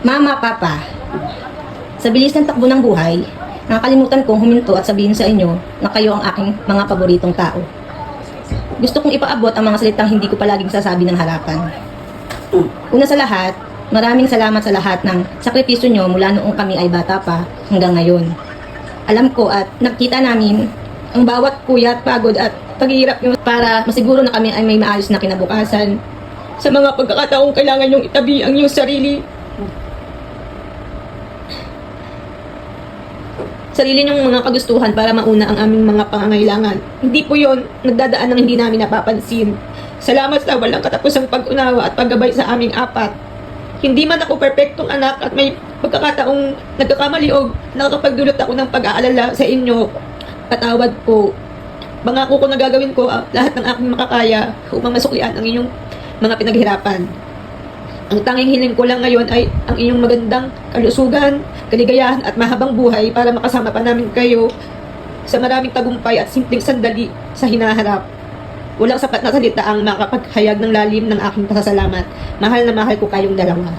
Mama, Papa, sa bilis ng takbo ng buhay, nakakalimutan kong huminto at sabihin sa inyo na kayo ang aking mga paboritong tao. Gusto kong ipaabot ang mga salitang hindi ko palaging sasabi ng harapan. Una sa lahat, maraming salamat sa lahat ng sakripisyo nyo mula noong kami ay bata pa hanggang ngayon. Alam ko at nakita namin ang bawat puyat, pagod at paghihirap nyo para masiguro na kami ay may maayos na kinabukasan. Sa mga pagkakataong kailangan nyong itabi ang iyong sarili niyong mga kagustuhan para mauna ang aming mga pangangailangan. Hindi po yon nagdadaan ng hindi namin napapansin. Salamat sa walang katapusang pag-unawa at paggabay sa aming apat. Hindi man ako perpektong anak at may pagkakataong nagkakamali o nakakapagdulot ako ng pag-aalala sa inyo. Patawad po. Pangako ko na gagawin ko lahat ng aking makakaya upang masuklian ang inyong mga pinaghirapan. Ang tanging hiling ko lang ngayon ay ang inyong magandang kalusugan, kaligayahan at mahabang buhay para makasama pa namin kayo sa maraming tagumpay at simpleng sandali sa hinaharap. Walang sapat na salita ang makapaghayag ng lalim ng aking pasasalamat. Mahal na mahal ko kayong dalawa.